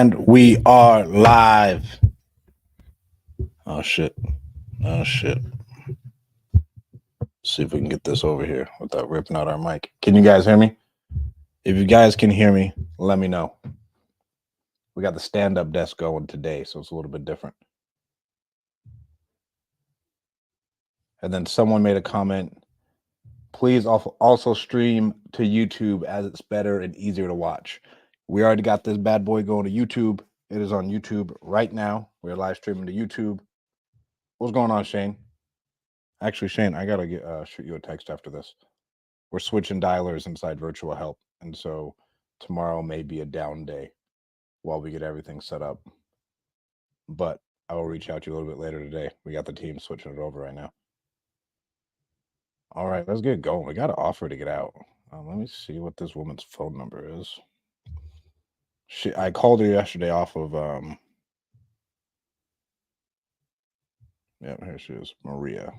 And we are live. Oh shit. See if we can get this over here without ripping out our mic. Can you guys hear me? If you guys can hear me, let me know. We got the stand-up desk going today, so it's a little bit different. And then someone made a comment, please also stream to YouTube as it's better and easier to watch. We already got this bad boy going to YouTube. It is on YouTube right now. We're live streaming to YouTube. What's going on, Shane? Actually, Shane, I gotta shoot you a text after this. We're switching dialers inside Virtual Help, and so tomorrow may be a down day while we get everything set up. But I will reach out to you a little bit later today. We got the team switching it over right now. All right, let's get going. We got to offer to get out. Let me see what this woman's phone number is. I called her yesterday off of yeah, here she is, Maria.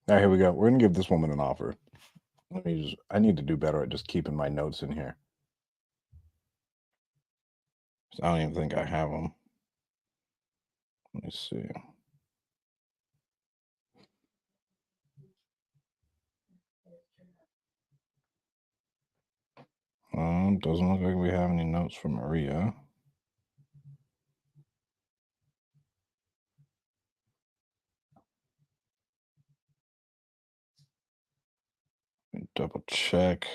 All right, here we go. We're gonna give this woman an offer. I need to do better at just keeping my notes in here. I don't even think I have them. Let me see. Doesn't look like we have any notes from Maria. Double check.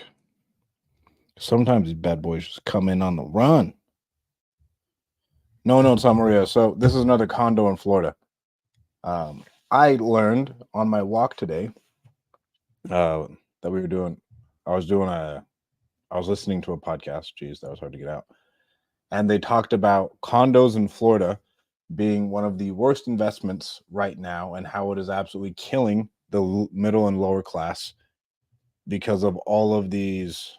Sometimes these bad boys just come in on the run. No, it's not Maria. So this is another condo in Florida. I learned on my walk today that we were doing. I was listening to a podcast. Geez, that was hard to get out. And they talked about condos in Florida being one of the worst investments right now, and how it is absolutely killing the middle and lower class because of all of these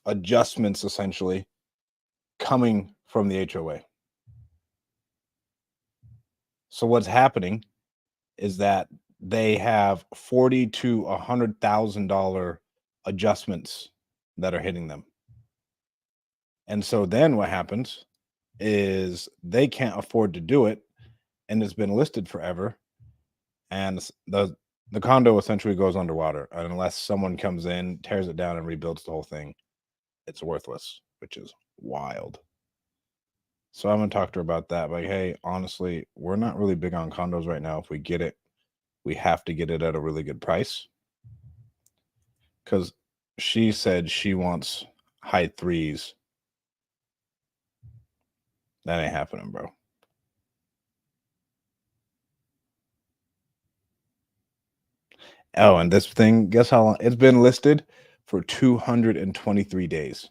adjustments essentially coming from the HOA. So what's happening is that they have $40,000 to $100,000 adjustments that are hitting them. And so then what happens is they can't afford to do it, and it's been listed forever, and the condo essentially goes underwater unless someone comes in, tears it down, and rebuilds the whole thing. It's worthless, which is wild. So I'm gonna talk to her about that. Like, hey, honestly, we're not really big on condos right now. If we get it, we have to get it at a really good price. Because she said she wants high threes. That ain't happening, bro. Oh, and this thing, guess how long? It's been listed for 223 days.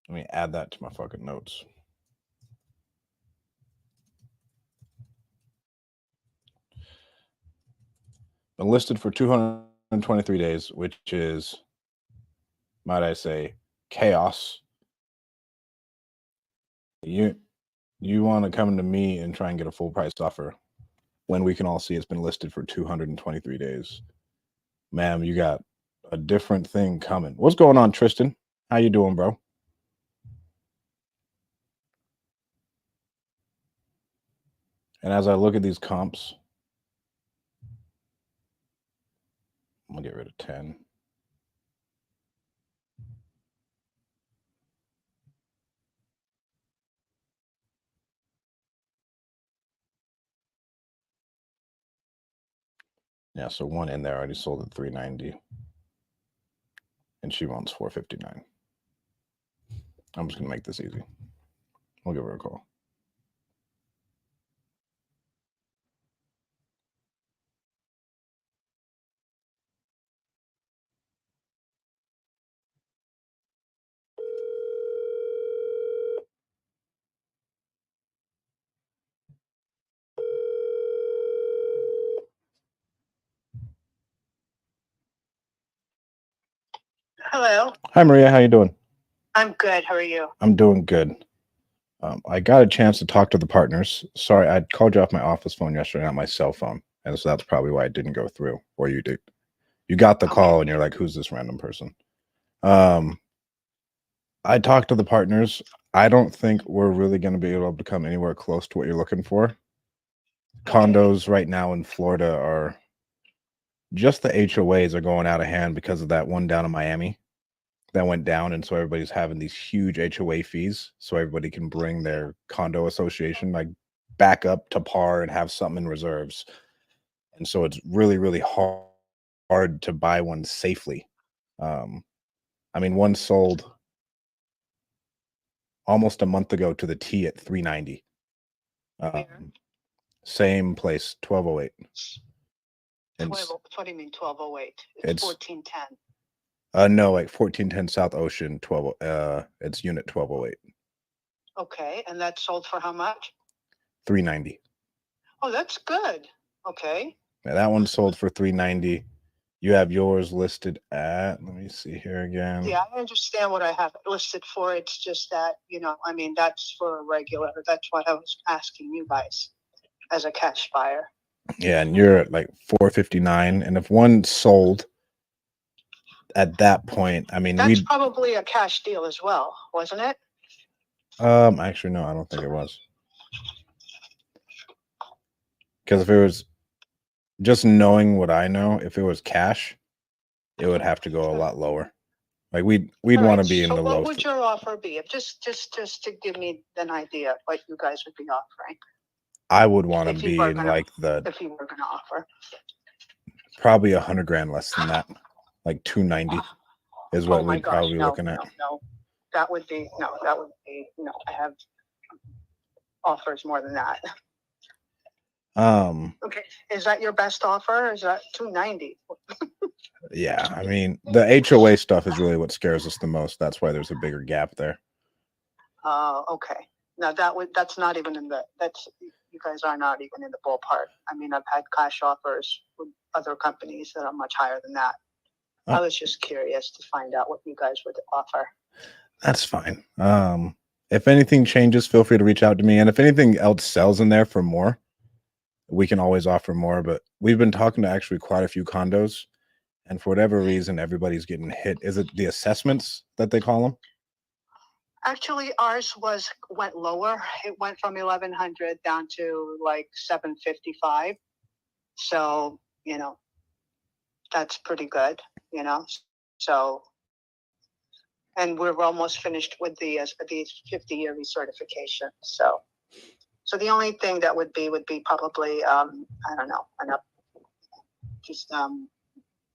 Let me add that to my fucking notes. Been listed for 223 days, which is, might I say, chaos. You want to come to me and try and get a full price offer when we can all see it's been listed for 223 days. Ma'am, you got a different thing coming. What's going on, Tristan? How you doing, bro? And as I look at these comps, I'm gonna get rid of 10. Yeah, so one in there already sold at 390, and she wants 459. I'm just gonna make this easy. We'll give her a call. Hello. Hi, Maria. How you doing? I'm good. How are you? I'm doing good. I got a chance to talk to the partners. Sorry, I called you off my office phone yesterday, not my cell phone. and so that's probably why it didn't go through. Or you got the Okay. call and you're like, who's this random person? I talked to the partners. I don't think we're really going to be able to come anywhere close to what you're looking for. Condos right now in Florida are just the HOAs are going out of hand because of that one down in Miami that went down. And so everybody's having these huge HOA fees. So everybody can bring their condo association like back up to par and have something in reserves. And so it's really, really hard to buy one safely. I mean, one sold almost a month ago to the T at 390. Same place, 1208. What do you mean 1208? It's 1410. No, like 1410 South Ocean, 12. It's unit 1208. Okay, and that sold for how much? 390. Oh, that's good. Okay. Yeah, that one sold for 390. You have yours listed at, let me see here again. Yeah, I understand what I have it listed for. It's just that, I mean, that's for a regular. That's what I was asking you guys as a cash buyer. Yeah, and you're at like 459. And if one sold at that point, I mean, that's probably a cash deal as well, wasn't it? Actually, no, I don't think it was. Because if it was just knowing what I know, if it was cash, it would have to go a lot lower. Like we'd want to be in the low. What would your offer be? If just to give me an idea of what you guys would be offering. I would want to be in like if you were going to offer probably $100,000 less than that, like 290 is what we'd probably be looking at. No, that would be I have offers more than that. Okay, is that your best offer? Is that 290? Yeah, I mean the HOA stuff is really what scares us the most. That's why there's a bigger gap there. Okay. Now that's not even you guys are not even in the ballpark. I mean, I've had cash offers with other companies that are much higher than that. I was just curious to find out what you guys would offer. That's fine. If anything changes, feel free to reach out to me. And if anything else sells in there for more, we can always offer more. But we've been talking to actually quite a few condos. And for whatever reason, everybody's getting hit. Is it the assessments that they call them? Actually, ours went lower. It went from 1,100 down to like 755. So, that's pretty good, So, and we're almost finished with the 50-year recertification. So the only thing that would be probably I don't know,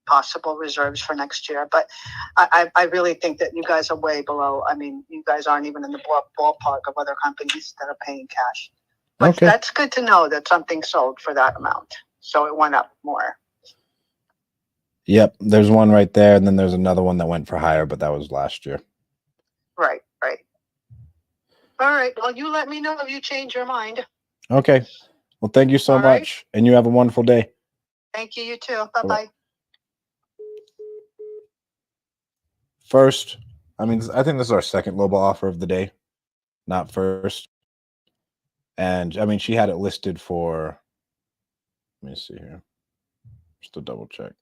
possible reserves for next year. But I really think that you guys are way below. I mean, you guys aren't even in the ballpark of other companies that are paying cash. But that's good to know that something sold for that amount. So it went up more. Yep. There's one right there. And then there's another one that went for higher, but that was last year. Right. All right. Well, you let me know if you change your mind. Okay. Well, thank you so much. And you have a wonderful day. Thank you. You too. Bye-bye. First, I mean, I think this is our second lowball offer of the day, not first. And I mean, she had it listed for, let me see here, just to double check.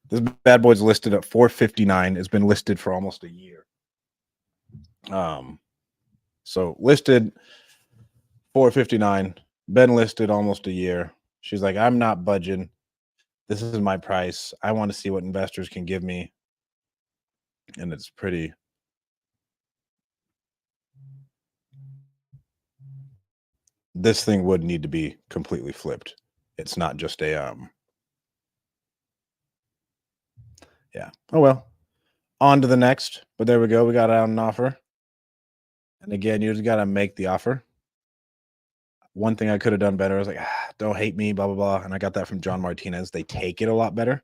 This bad boy's listed at 459. It's been listed for almost a year. So listed 459, been listed almost a year. She's like, I'm not budging. This is my price. I want to see what investors can give me. And it's pretty. This thing would need to be completely flipped. It's not just a yeah. Oh well. On to the next. But there we go. We got out an offer. And again, you just gotta make the offer. One thing I could have done better was like, don't hate me, blah blah blah. And I got that from John Martinez. They take it a lot better.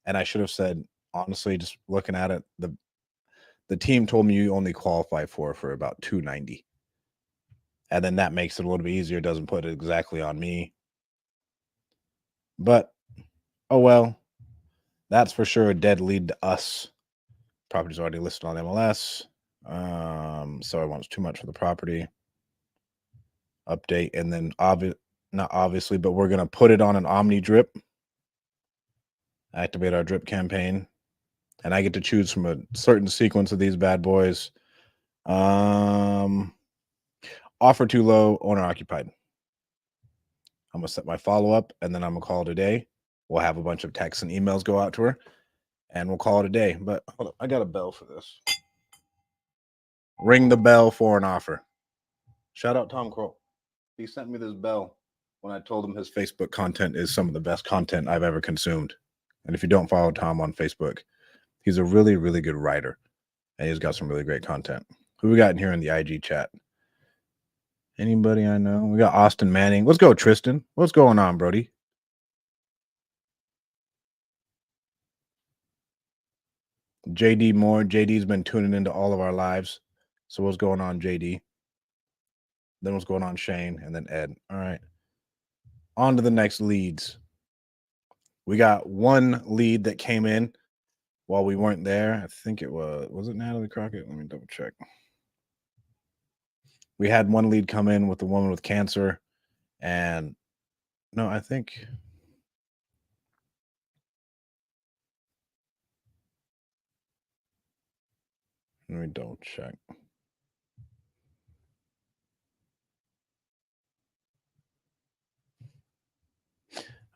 And I should have said, honestly, just looking at it, the team told me you only qualify for about 290. And then that makes it a little bit easier. It doesn't put it exactly on me. But oh well. That's for sure a dead lead to us. Property's already listed on MLS. So I want too much for the property. Update. And then not obviously, but we're gonna put it on an Omni drip, activate our drip campaign, and I get to choose from a certain sequence of these bad boys. Offer too low, owner occupied. I'm gonna set my follow up, and then I'm gonna call it a day. We'll have a bunch of texts and emails go out to her, and we'll call it a day. But hold up, I got a bell for this. Ring the bell for an offer. Shout out Tom Kroll. He sent me this bell when I told him his Facebook content is some of the best content I've ever consumed. And if you don't follow Tom on Facebook, he's a really, really good writer, and he's got some really great content. Who we got in here in the IG chat? Anybody I know? We got Austin Manning. Let's go, Tristan. What's going on, Brody? JD Moore. JD's been tuning into all of our lives. So what's going on, JD? Then what's going on, Shane, and then Ed. All right. On to the next leads. We got one lead that came in while we weren't there. I think it was it Natalie Crockett? Let me double check. We had one lead come in with the woman with cancer, and no, I think let me double check.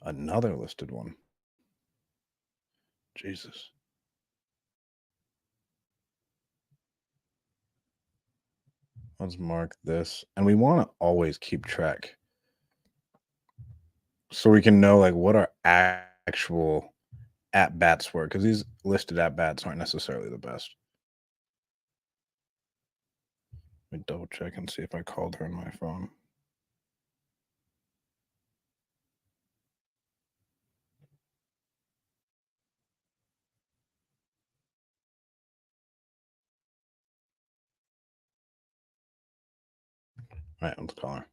Another listed one. Jesus. Let's mark this. And we want to always keep track so we can know like what our actual at bats were, because these listed at bats aren't necessarily the best. Let me double check and see if I called her on my phone. All right, let's call her.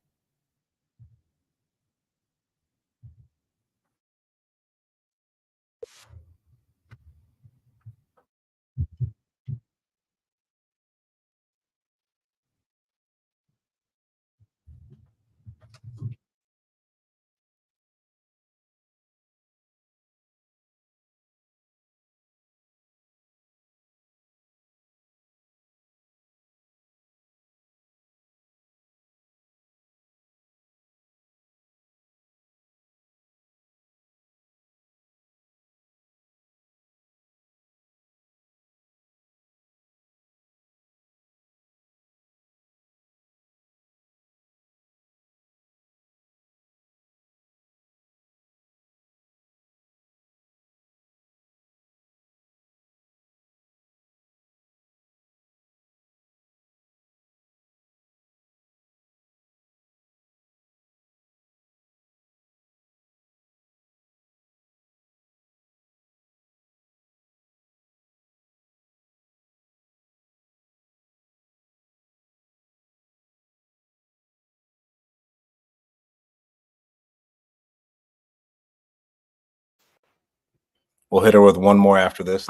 We'll hit her with one more after this.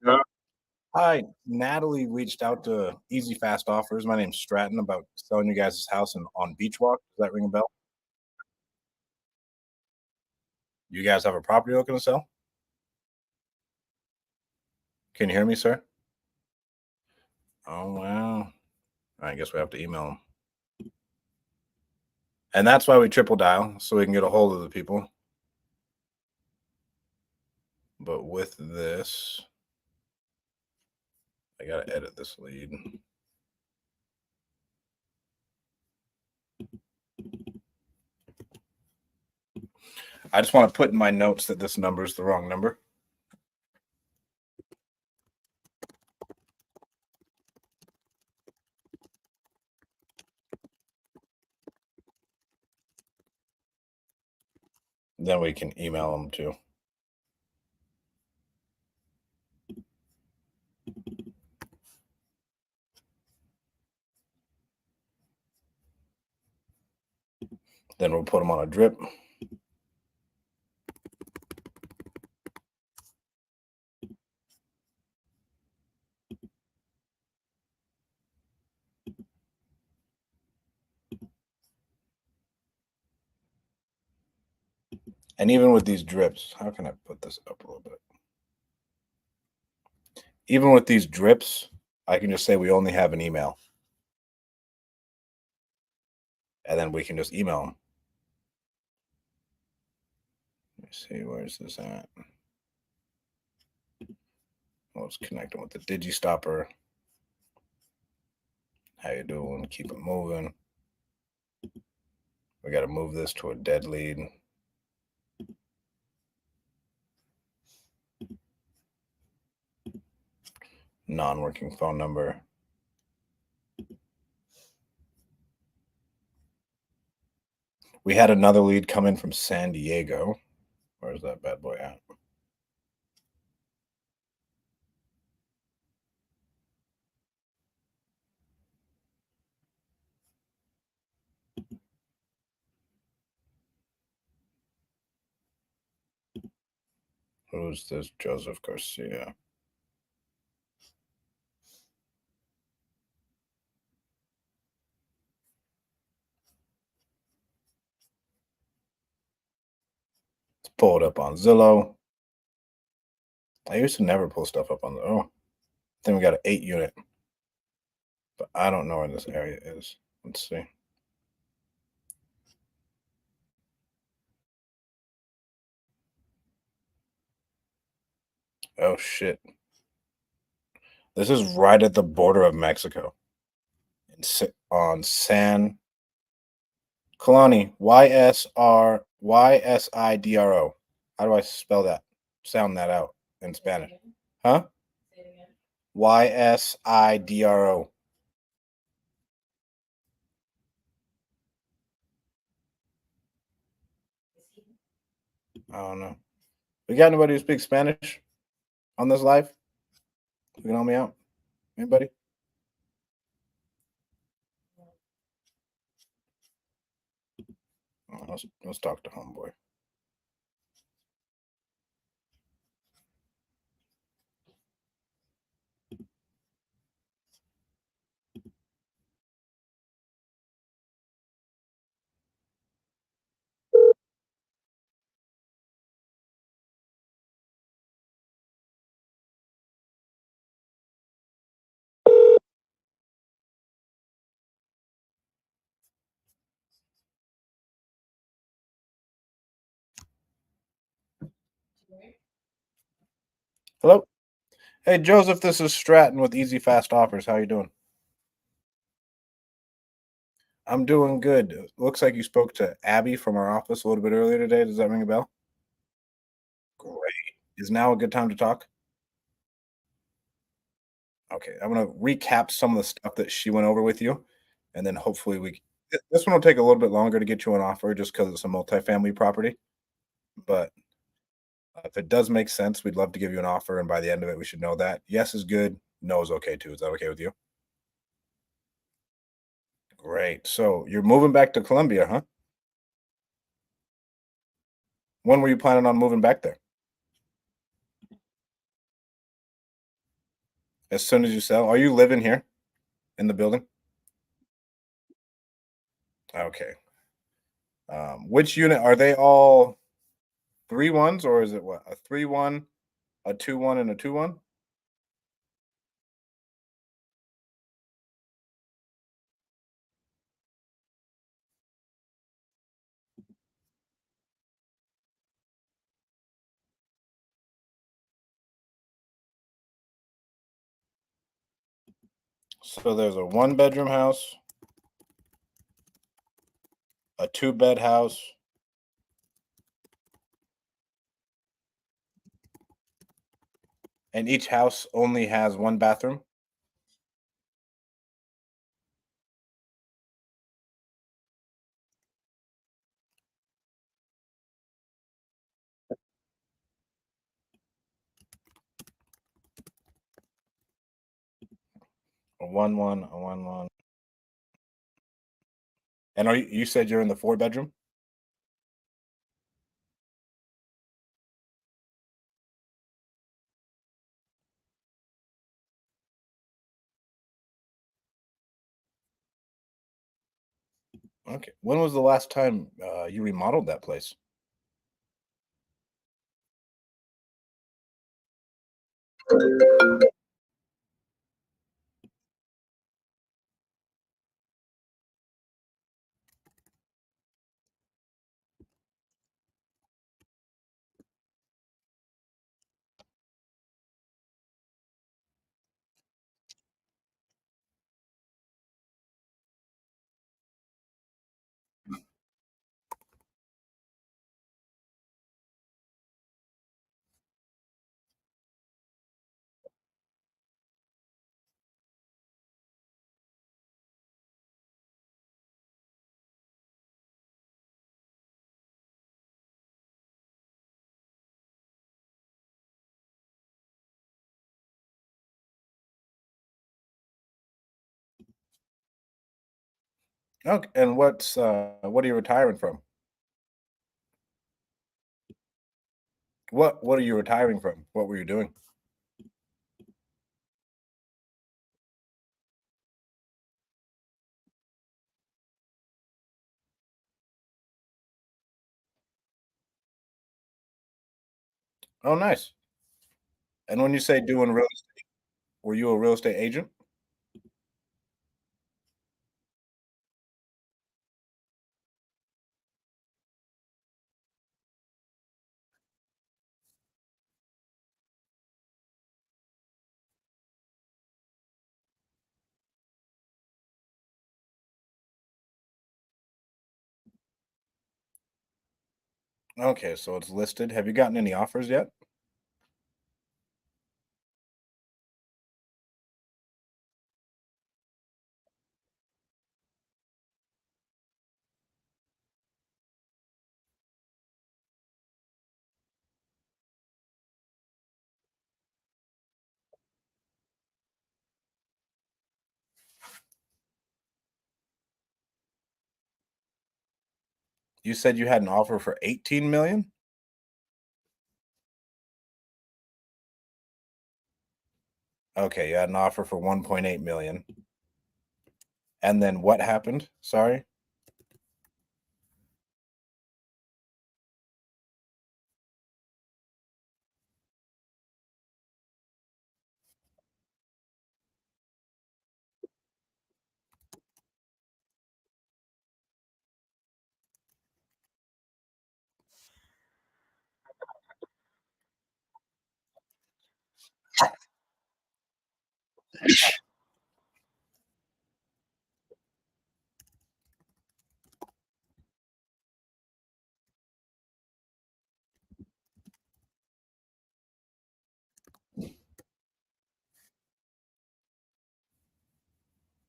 Yeah. Hi, Natalie reached out to Easy Fast Offers. My name's Stratton about selling you guys' house on Beach Walk. Does that ring a bell? You guys have a property looking to sell? Can you hear me, sir? Oh, wow. I guess we have to email them. And that's why we triple dial, so we can get a hold of the people. But with this, I got to edit this lead. I just want to put in my notes that this number is the wrong number. Then we can email them too. Then we'll put them on a drip. And even with these drips, how can I put this up a little bit? Even with these drips, I can just say we only have an email. And then we can just email them. Let me see, where's this at? Oh, it's connecting with the DigiStopper. How you doing? Keep it moving. We got to move this to a dead lead. Non-working phone number. We had another lead come in from San Diego. Where's that bad boy at? Who's this Joseph Garcia? Let's pull it up on Zillow. I used to never pull stuff up on the. Oh, then we got an 8-unit. But I don't know where this area is. Let's see. Oh, shit. This is right at the border of Mexico. On San Kalani, Ysidro. How do I spell that? Sound that out in Spanish. Huh? Ysidro. I don't know. We got anybody who speaks Spanish on this live? You can help me out? Anybody? Oh, let's talk to homeboy. Hello? Hey, Joseph, this is Stratton with Easy Fast Offers. How you doing? I'm doing good. Looks like you spoke to Abby from our office a little bit earlier today. Does that ring a bell? Great. Is now a good time to talk? Okay, I'm gonna recap some of the stuff that she went over with you, and then hopefully this one will take a little bit longer to get you an offer just because it's a multifamily property. But if it does make sense, we'd love to give you an offer, and by the end of it, we should know that. Yes is good, no is okay too. Is that okay with you? Great. So you're moving back to Colombia, huh? When were you planning on moving back there? As soon as you sell? Are you living here in the building? Okay. Which unit are they all 3 1s or is it what? A 3-1, a 2-1, and a 2-1? So there's a 1-bedroom house, a 2-bed house, and each house only has 1 bathroom. A 1-1, a 1-1. And you said you're in the 4-bedroom? Okay. When was the last time you remodeled that place? Okay. And what are you retiring from? What are you retiring from? What were you doing? Oh, nice. And when you say doing real estate, were you a real estate agent? Okay, so it's listed. Have you gotten any offers yet? You said you had an offer for 18 million? Okay, you had an offer for 1.8 million. And then what happened? Sorry.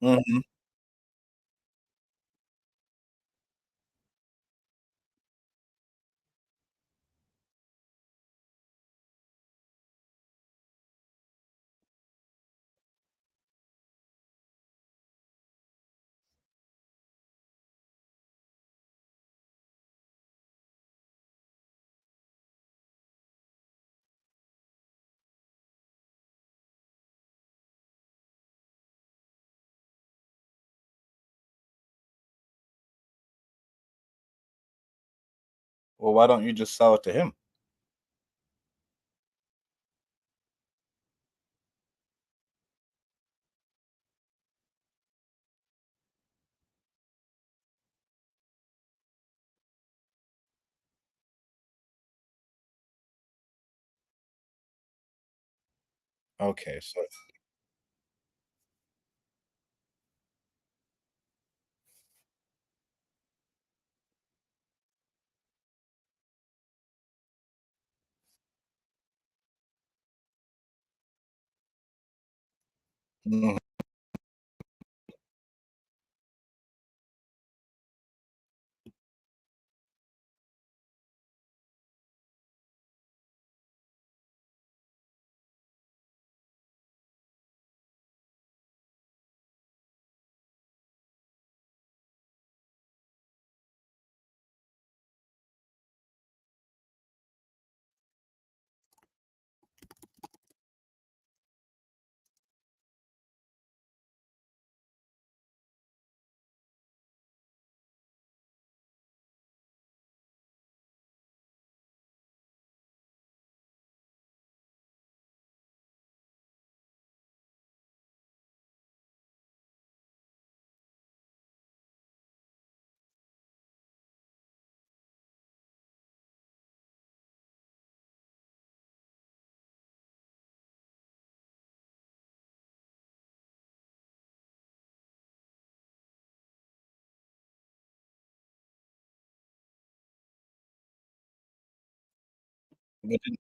Mhm. Well, why don't you just sell it to him? Okay, so Mhm. But didn't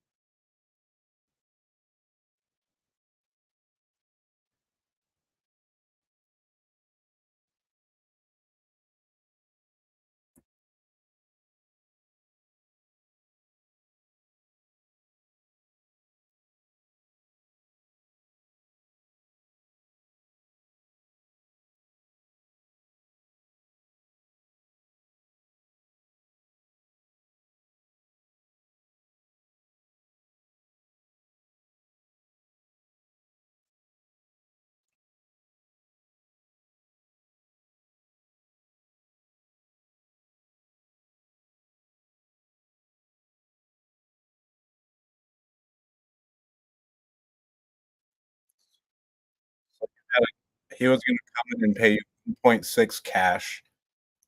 he was gonna come in and pay you 1.6 cash,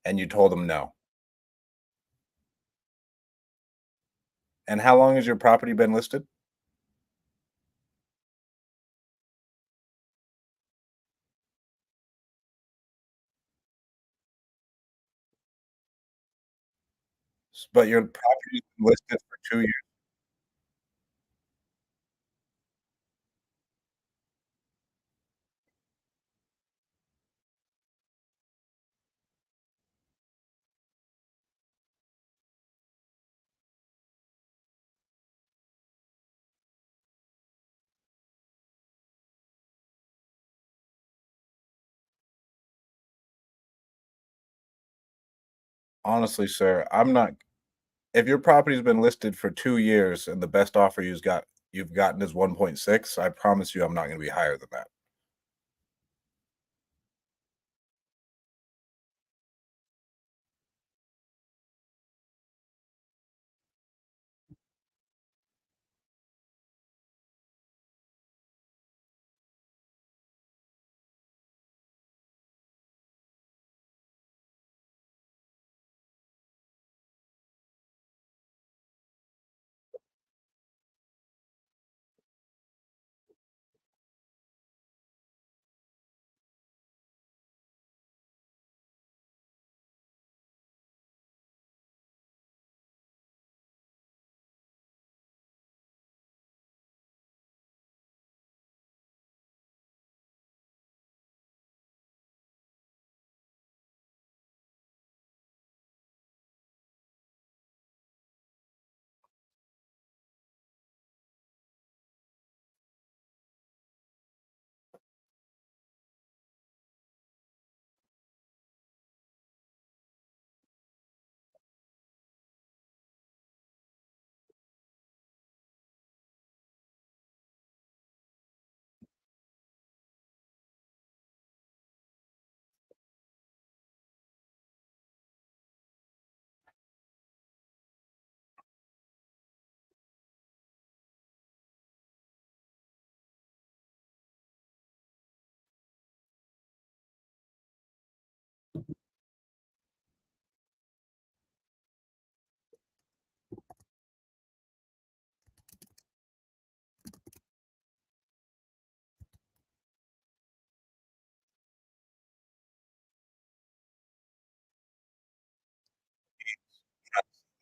and you told him no. And how long has your property been listed? But your property's been listed for 2 years. Honestly, sir, I'm not if your property's been listed for 2 years and the best offer you've gotten is 1.6, I promise you I'm not gonna be higher than that.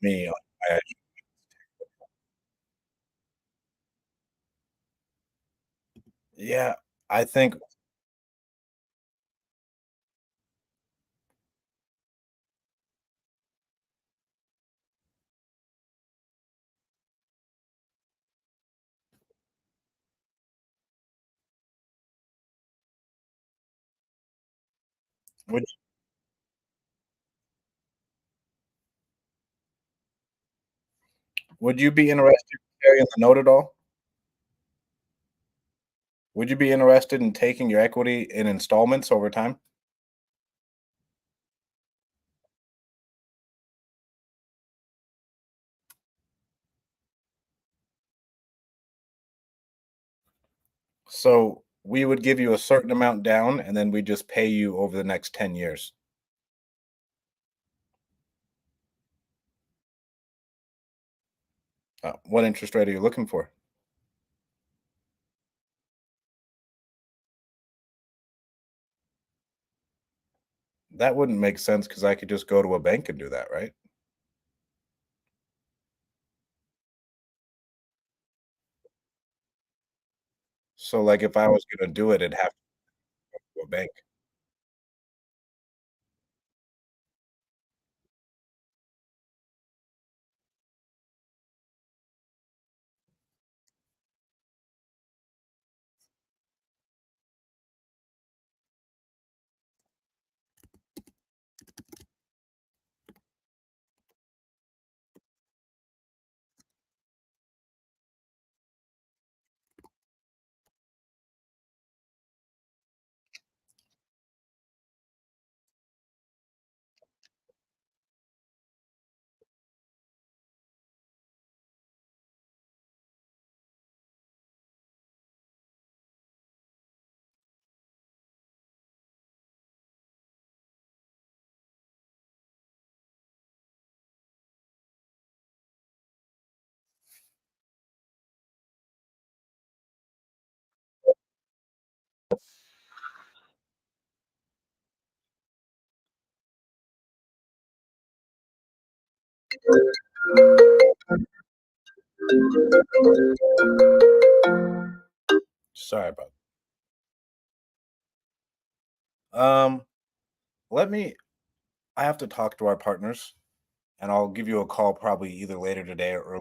Me, I yeah, I think would would you be interested in carrying the note at all? Would you be interested in taking your equity in installments over time? So, we would give you a certain amount down, and then we just pay you over the next 10 years. What interest rate are you looking for? That wouldn't make sense because I could just go to a bank and do that, right? So, like, if I was gonna do it, it'd have to go to a bank. Sorry about um, let me I have to talk to our partners, and I'll give you a call probably either later today or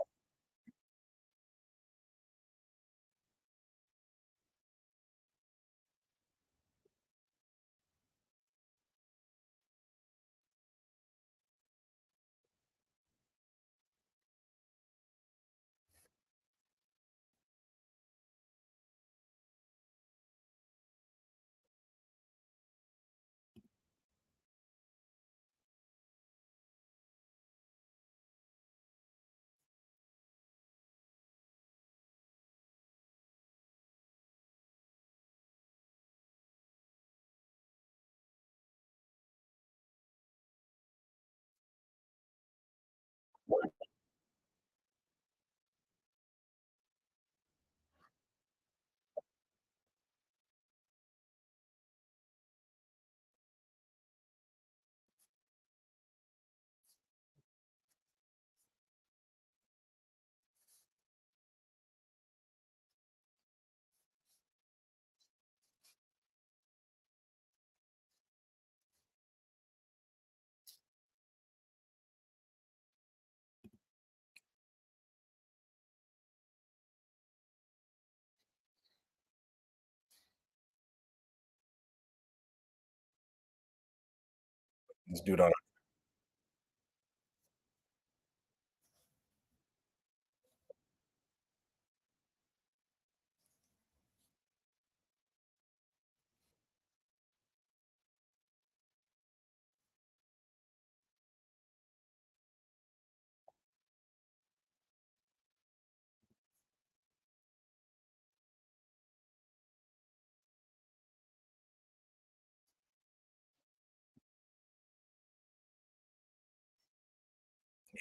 let's do it on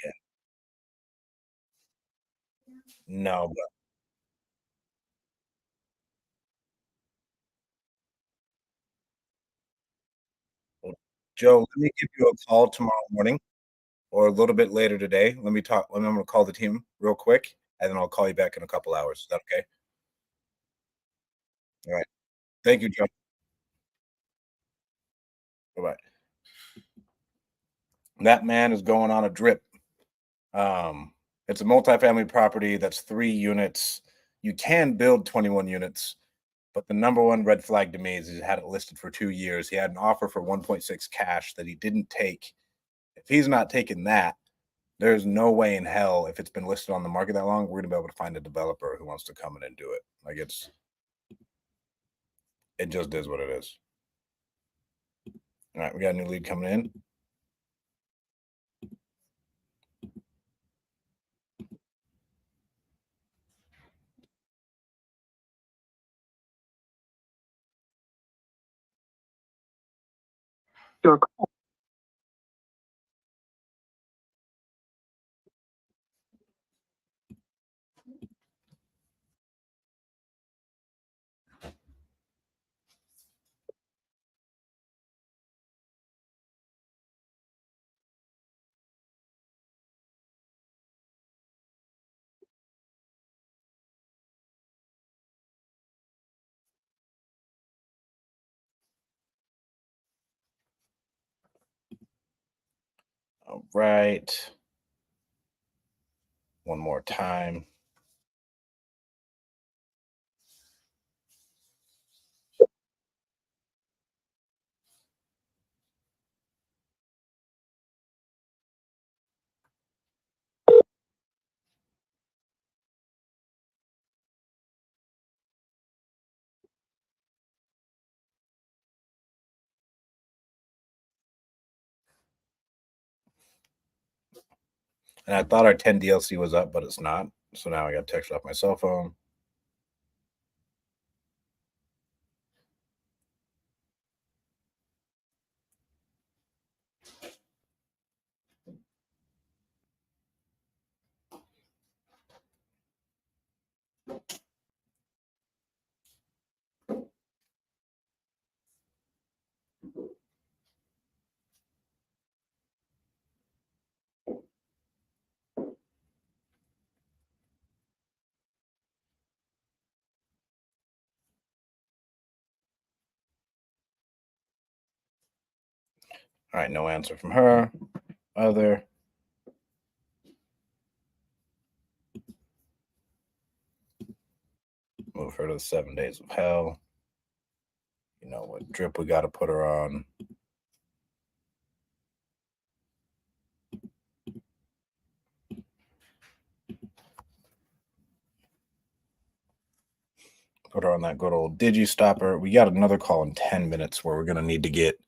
yeah. No, but Joe, let me give you a call tomorrow morning or a little bit later today. I'm gonna call the team real quick, and then I'll call you back in a couple hours. Is that okay? All right. Thank you, Joe. Bye-bye. That man is going on a drip. Um, it's a multifamily property that's 3 units. You can build 21 units, but the number one red flag to me is he's had it listed for 2 years. He had an offer for 1.6 cash that he didn't take. If he's not taking that, there's no way in hell if it's been listed on the market that long, we're gonna be able to find a developer who wants to come in and do it. Like it just is what it is. All right, we got a new lead coming in. Your right. One more time. And I thought our 10 DLC was up, but it's not. So now I got text off my cell phone. All right, no answer from her. Other. Move her to the 7 days of hell. You know what drip we got to put her on. Put her on that good old Digi Stopper. We got another call in 10 minutes where we're going to need to get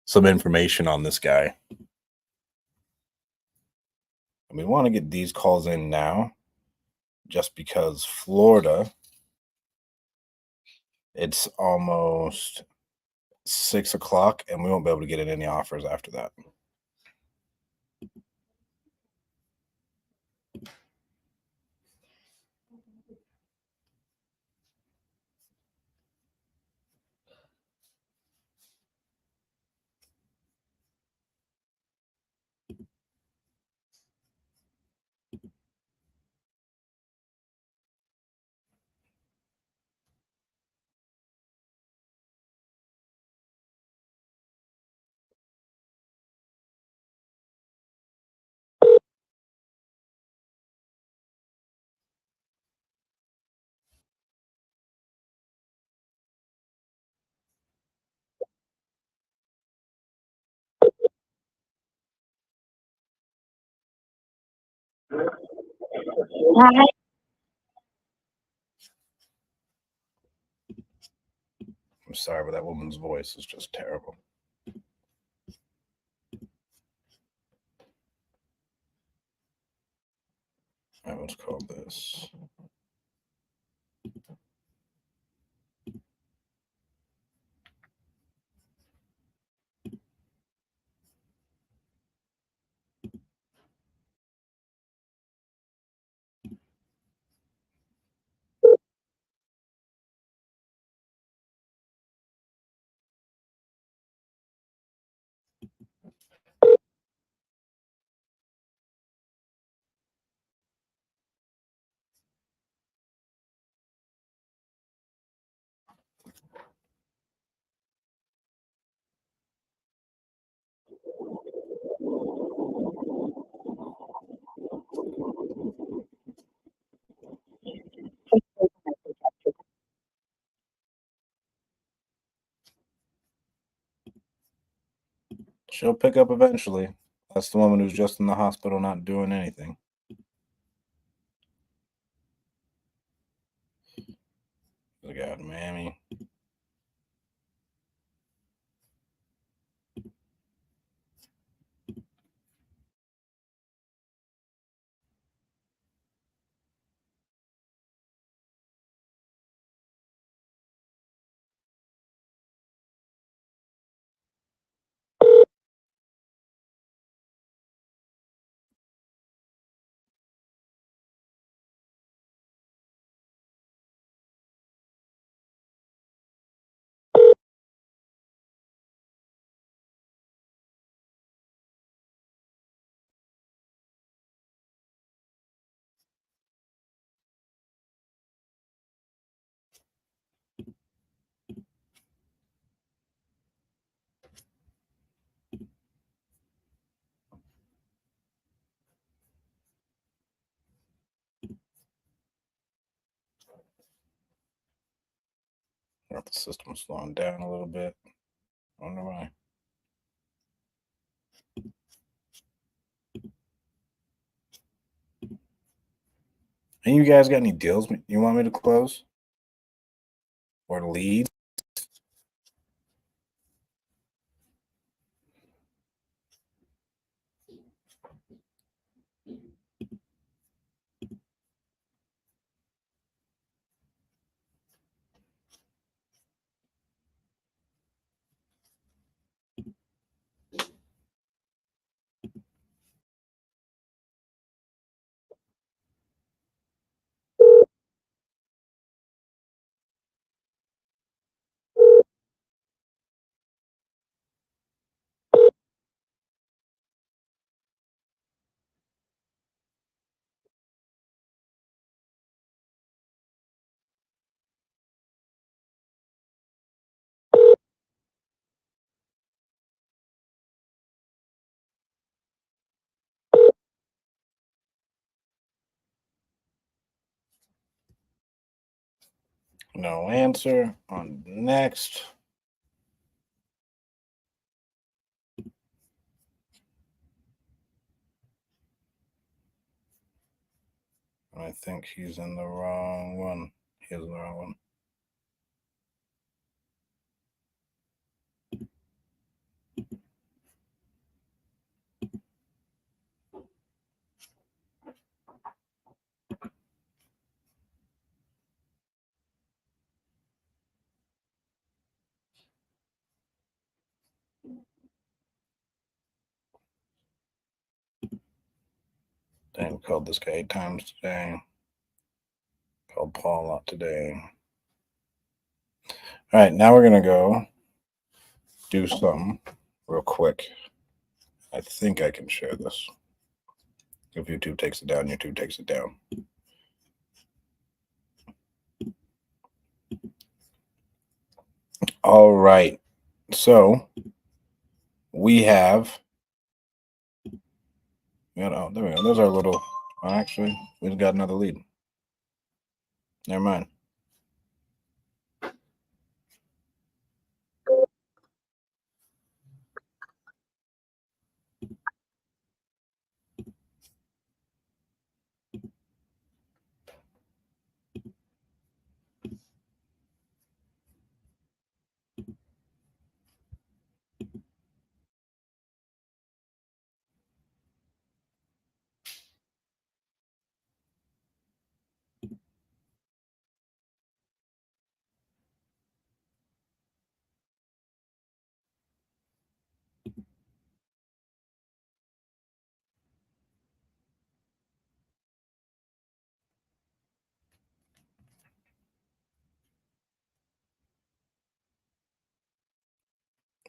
some information on this guy. And we want to get these calls in now just because Florida, it's almost 6 o'clock and we won't be able to get in any offers after that. I'm sorry, but that woman's voice is just terrible. All right, let's call this. She'll pick up eventually. That's the woman who's just in the hospital not doing anything. Look out, mammy. wonder if the system's slowing down a little bit. I wonder why. And you guys got any deals you want me to close? Or leads? No answer. On next. I think he's in the wrong one. He's in the wrong one. Dang, called this guy 8 times today. Called Paul out today. All right, now we're going to go do something real quick. I think I can share this. If YouTube takes it down, YouTube takes it down. All right. So we have, there we go. There's our little, actually, we've got another lead. Never mind.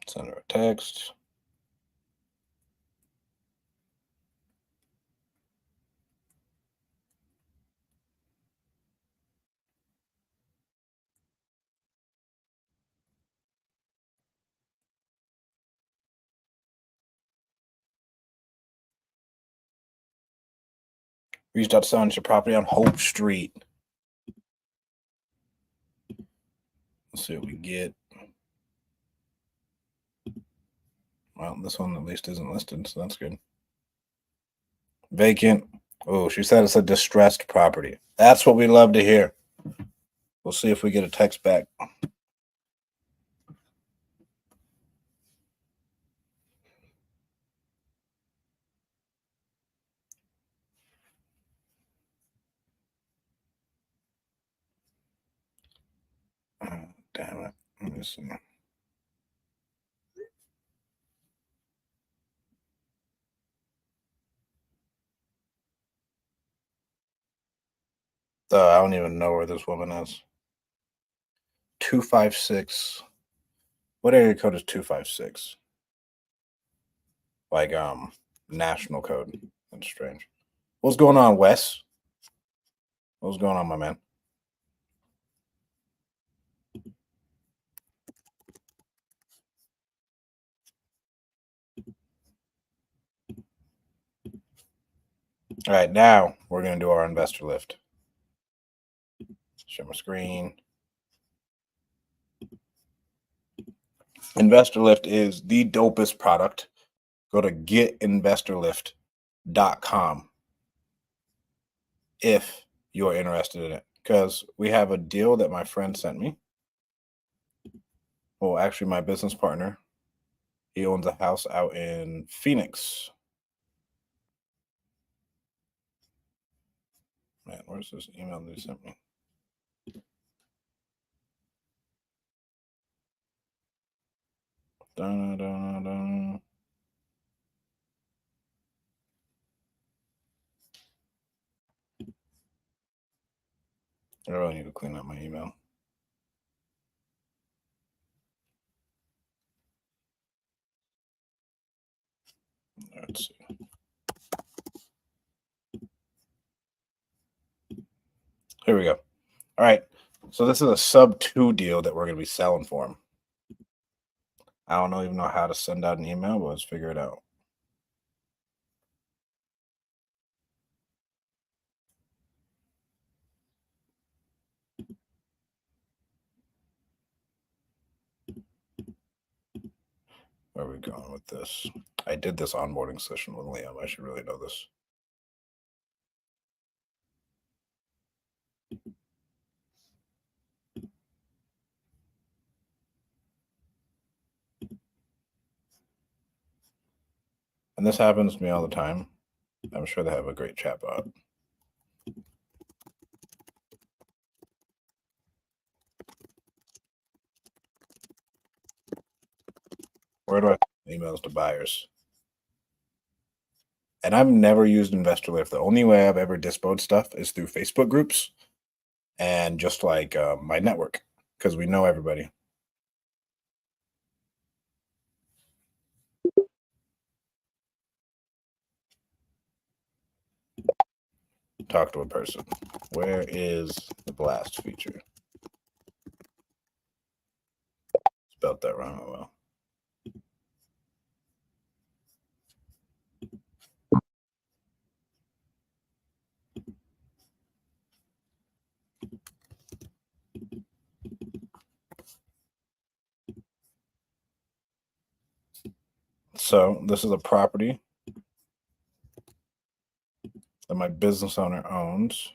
Send her a text. Reached out to selling your property on Hope Street. Let's see what we get. Well, this one at least isn't listed, so that's good. Vacant. Oh, she said it's a distressed property. That's what we love to hear. We'll see if we get a text back. Oh, damn it. Let me see. I don't even know where this woman is. 256. What area code is 256? Like national code. That's strange. What's going on, Wes? What's going on, my man? All right, now we're going to do our investor lift. Share my screen. Investor Lift is the dopest product. Go to getinvestorlift.com if you're interested in it, because we have a deal that my friend sent me. Well, actually, my business partner, he owns a house out in Phoenix. Man, where's this email that he sent me? Dun, dun, dun. I really need to clean up my email. Let's see. Here we go. All right. So this is a sub 2 deal that we're going to be selling for him. I don't even know how to send out an email, but let's figure it out. Where are we going with this? I did this onboarding session with Liam. I should really know this. And this happens to me all the time. I'm sure they have a great chatbot. Where do I send emails to buyers? And I've never used Investor Lift. The only way I've ever dispoed stuff is through Facebook groups and just like my network, because we know everybody. Talk to a person. Where is the blast feature? Spelled that wrong. Oh well. So this is a property that my business owner owns.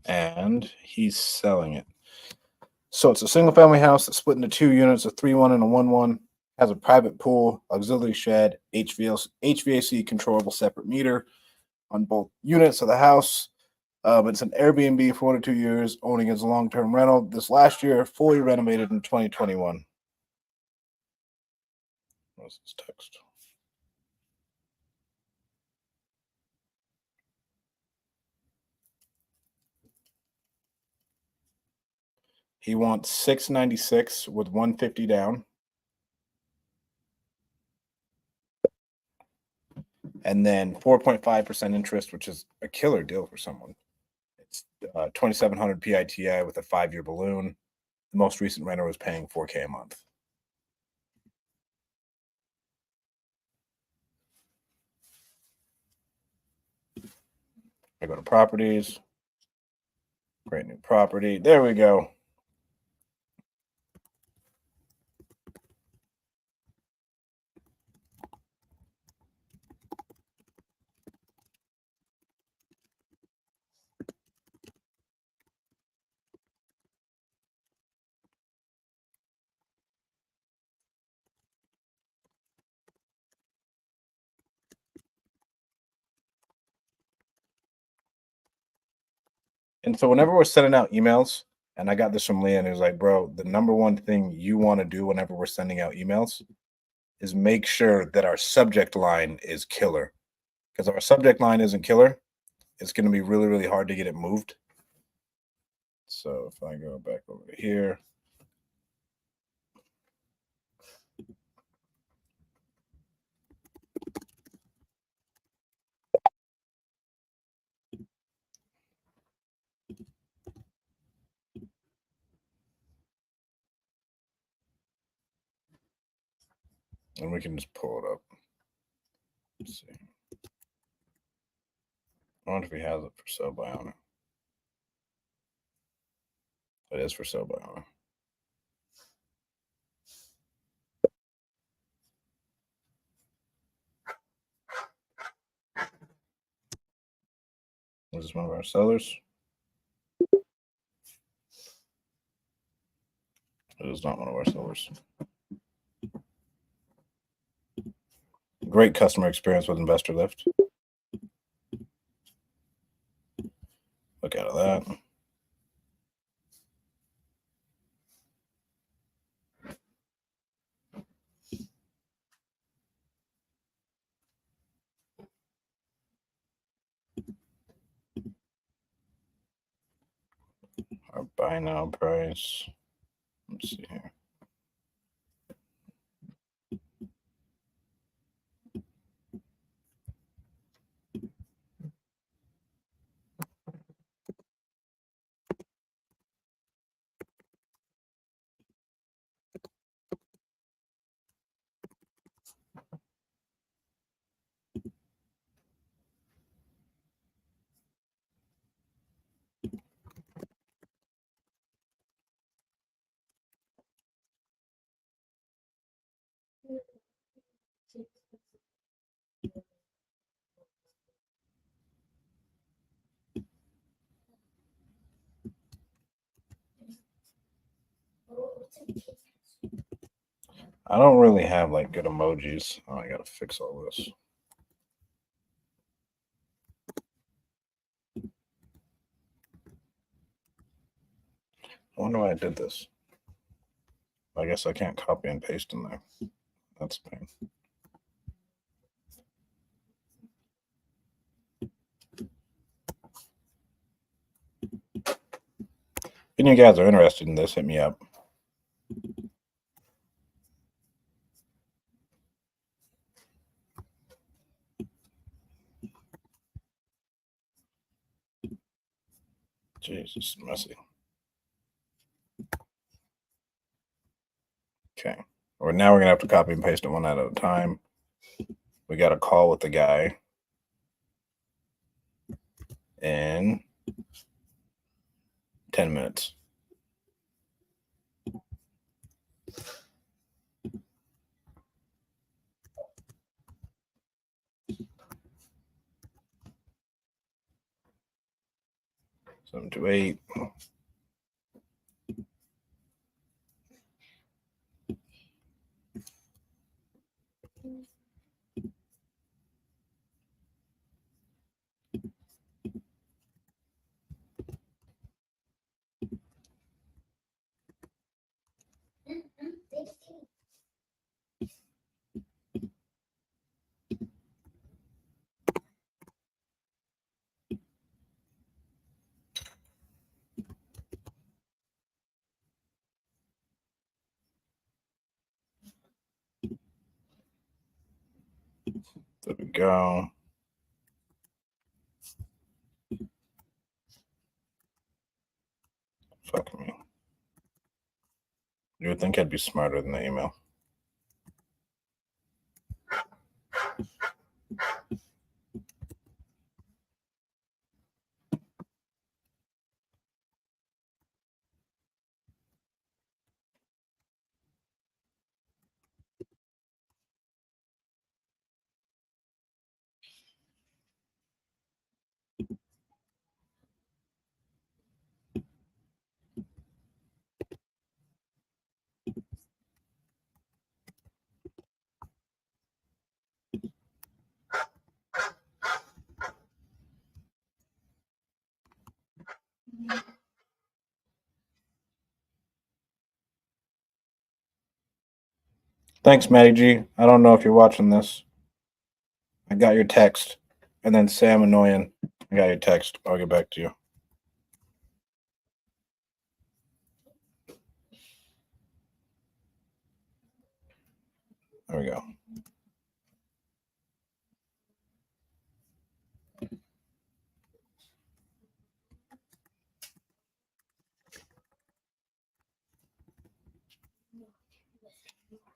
And he's selling it. So it's a single family house that's split into 2 units, a 3-1 and a 1-1. Has a private pool, auxiliary shed, HVAC controllable separate meter on both units of the house. It's an Airbnb for 1 to 2 years, owning as a long-term rental. This last year, fully renovated in 2021. What's this text? He wants $696 with $150 down, and then 4.5% interest, which is a killer deal for someone. It's 2,700 PITI with a 5-year balloon. The most recent renter was paying $4K a month. I go to properties, great new property. There we go. And so whenever we're sending out emails, and I got this from Leanne, who's like, bro, the number one thing you want to do whenever we're sending out emails is make sure that our subject line is killer. Because if our subject line isn't killer, it's going to be really, really hard to get it moved. So if I go back over here, And we can just pull it up. Let's see. I wonder if he has it for sale by owner. It is for sale by owner. This is one of our sellers. It is not one of our sellers. Great customer experience with Investor Lift. Look out of that. Our buy now price. Let's see here. I don't really have like good emojis. Oh, I gotta fix all this. I wonder why I did this. I guess I can't copy and paste in there. That's a pain. If you guys are interested in this, hit me up. Jeez, it's messy. Okay. Or now we're gonna have to copy and paste it one at a time. We got a call with the guy in 10 minutes. Seven to eight. There we go. Fuck me. You would think I'd be smarter than the email. Thanks, Matty G. I don't know if you're watching this. I got your text. And then Sam Annoying, I got your text. I'll get back to you. There we go.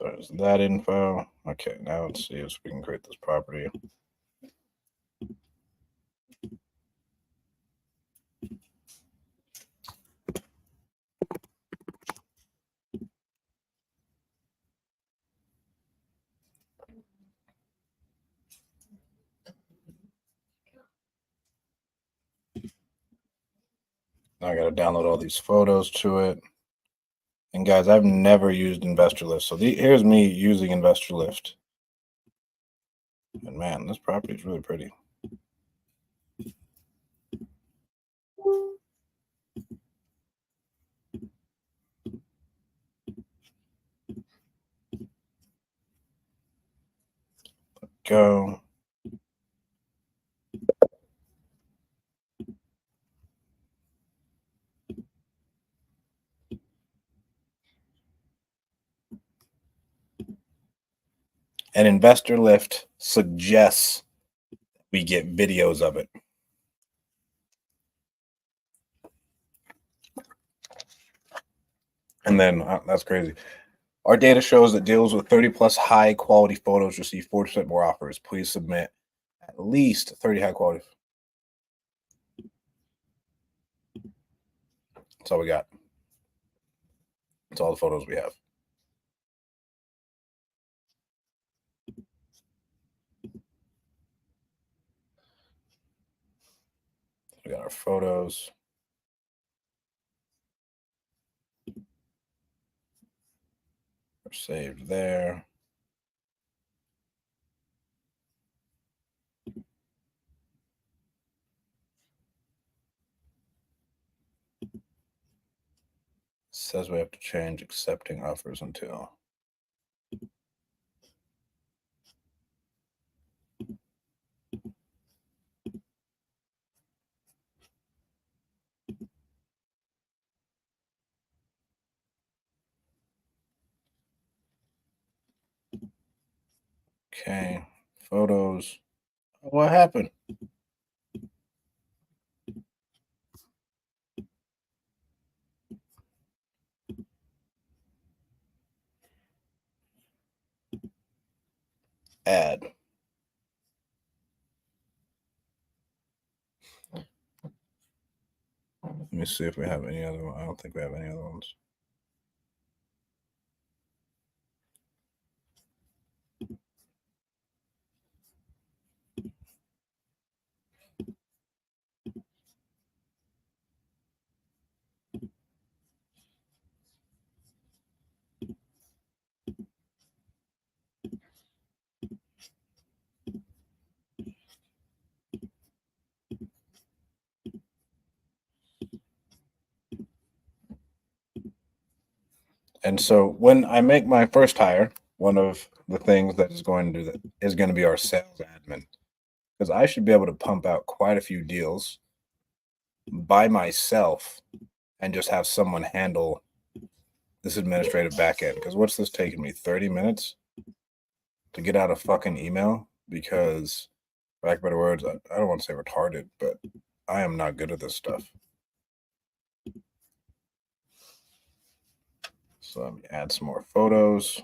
There's that info. Okay, now let's see if we can create this property. Now I got to download all these photos to it. And guys, I've never used Investor Lift. So here's me using Investor Lift. And man, this property is really pretty. Go. And Investor Lift suggests we get videos of it. And then that's crazy. Our data shows that deals with 30 plus high quality photos receive 4% more offers. Please submit at least 30 high quality. That's all we got. That's all the photos we have. We got our photos. They're saved there. Says we have to change accepting offers until. Okay, photos. What happened? Add. Let me see if we have any other one. I don't think we have any other ones. And so when I make my first hire, one of the things that is going to do that is going to be our sales admin, because I should be able to pump out quite a few deals by myself and just have someone handle this administrative back end. Because what's this taking me? 30 minutes to get out a fucking email? Because, for lack of better words, I don't want to say retarded, but I am not good at this stuff. So let me add some more photos.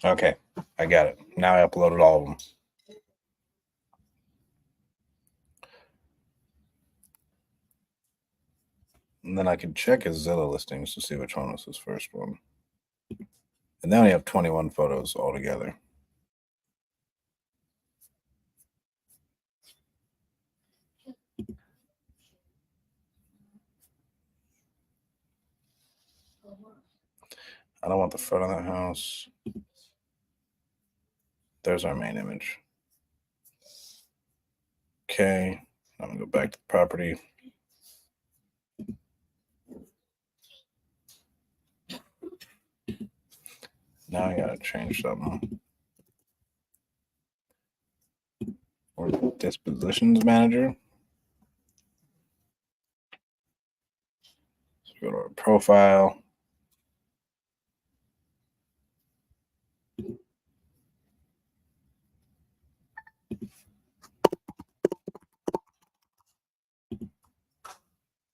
Okay, I got it. Now I uploaded all of them. And then I can check his Zillow listings to see which one was his first one. And now we have 21 photos altogether. I don't want the front of that house. There's our main image. Okay, I'm gonna go back to the property. Now I gotta change something. We're or dispositions manager. So go to our profile.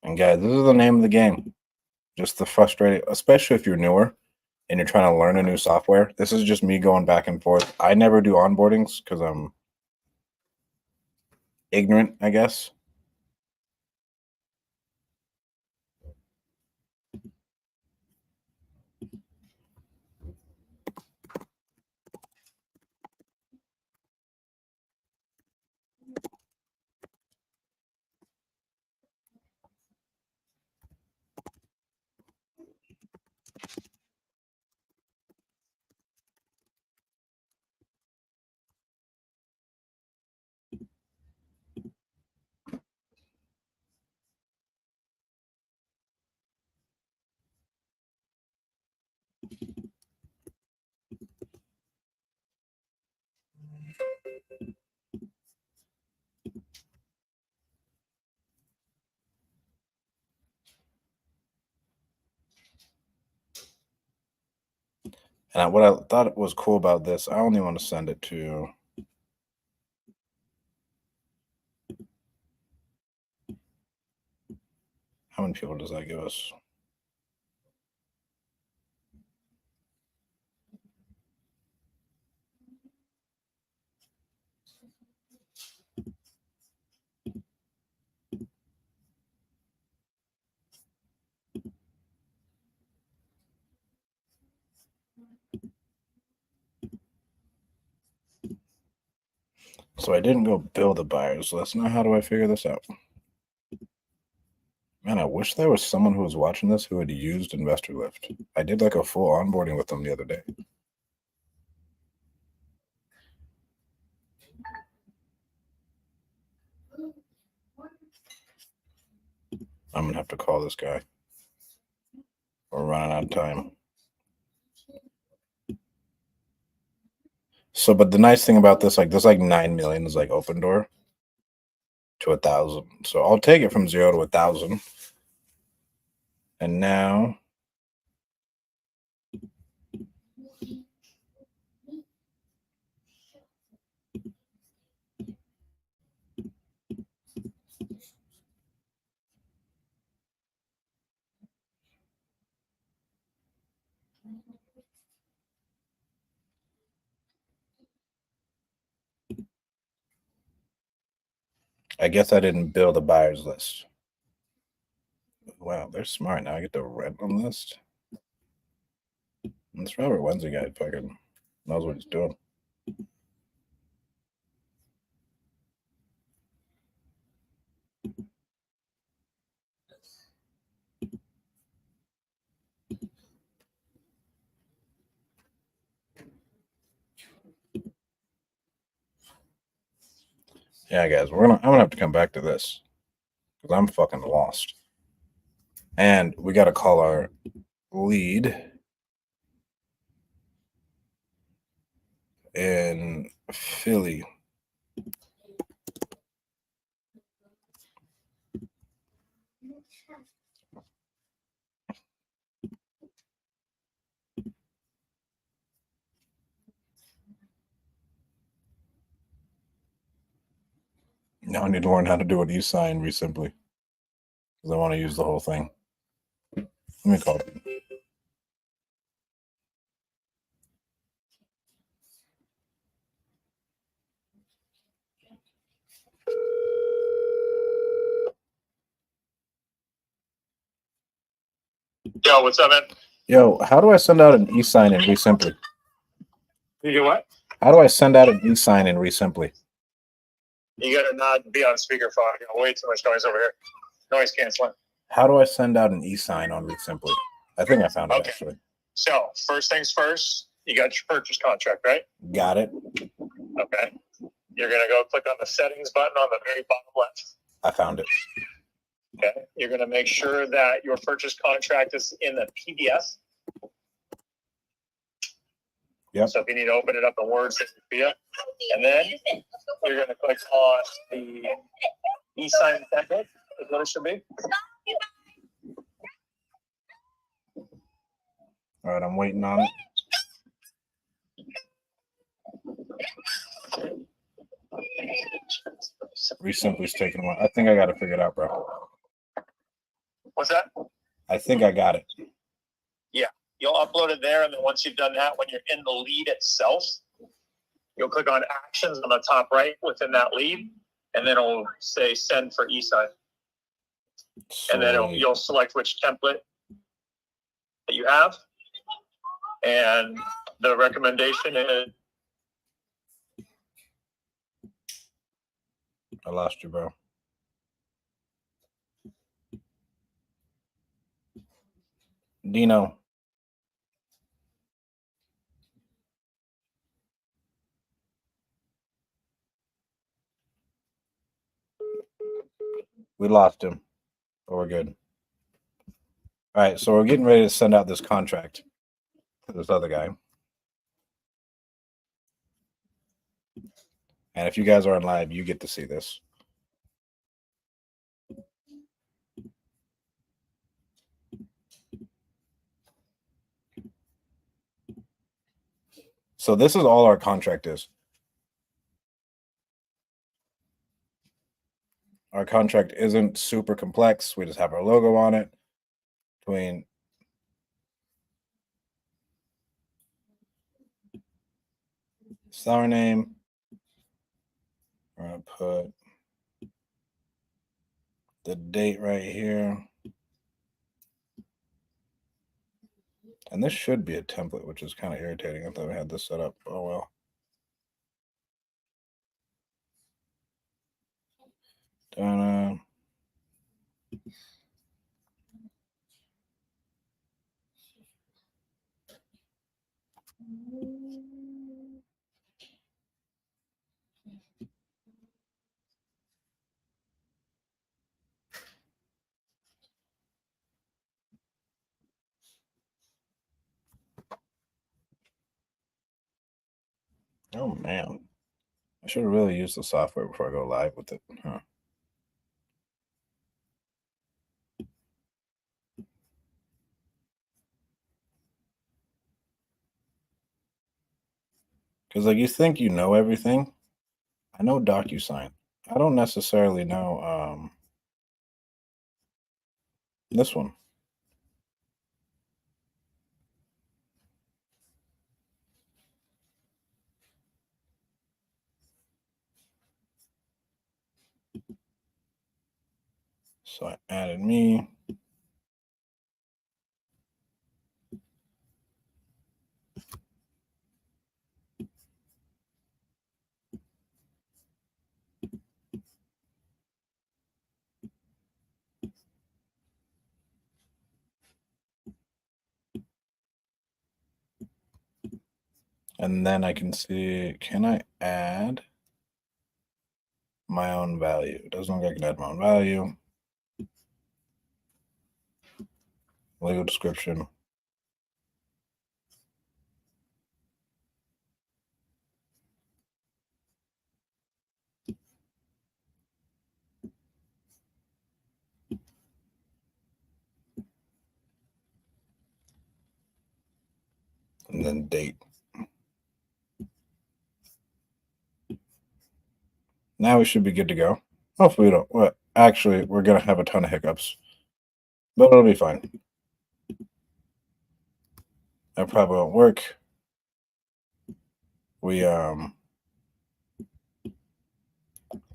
And guys, this is the name of the game. Just the frustrating, especially if you're newer and you're trying to learn a new software. This is just me going back and forth. I never do onboardings because I'm ignorant, I guess. And what I thought was cool about this, I only want to send it to how many people does that give us? So I didn't go bill the buyers list. Now how do I figure this out? Man, I wish there was someone who was watching this who had used Investor Lift. I did like a full onboarding with them the other day. I'm gonna have to call this guy. We're running out of time. So, but the nice thing about this, like, there's like 9 million is like open door to 1,000. So I'll take it from 0 to 1,000. And now I guess I didn't build a buyers list. Wow, they're smart. Now I get to rent on list. And this Robert Wednesday guy fucking knows what he's doing. Yeah, guys, I'm gonna have to come back to this because I'm fucking lost. And we got to call our lead in Philly. Now I need to learn how to do an e-sign recently because I want to use the whole thing. Let me call it. Yo, what's up, man? Yo, how do I send out an e-sign in Resimply? You do what? How do I send out an e-sign in Resimply? You gotta not be on speakerphone. You know, way too much noise over here. Noise canceling. How do I send out an e-sign on Resimply? I think I found it Okay. actually. So, first things first, you got your purchase contract, right? Got it. Okay. You're gonna go click on the settings button on the very bottom left. I found it. Okay. You're gonna make sure that your purchase contract is in the PDF. Yep. So if you need to open it up in Word, Sophia, and then you're going to click on the e-sign template. Is what it should be. All right, I'm waiting on it. Resimply's taking a while. I think I got to figure it out, bro. What's that? I think I got it. You'll upload it there, and then once you've done that, when you're in the lead itself, you'll click on Actions on the top right within that lead, and then it'll say Send for e-sign. And then you'll select which template that you have. And the recommendation is... I lost you, bro. Dino. We lost him, but we're good. All right, so we're getting ready to send out this contract to this other guy. And if you guys are on live, you get to see this. So this is all our contract is. Our contract isn't super complex. We just have our logo on it. Between seller name, we're gonna put the date right here. And this should be a template, which is kind of irritating. I thought we had this set up. Oh well. Donna. Oh man. I should have really used the software before I go live with it. Huh. Because like you think you know everything. I know DocuSign. I don't necessarily know this one. So I added me. And then I can see, can I add my own value? It doesn't look like I can add my own value. Legal description. And then date. Now we should be good to go. Hopefully we don't. Well, actually, we're going to have a ton of hiccups. But it'll be fine. That probably won't work. We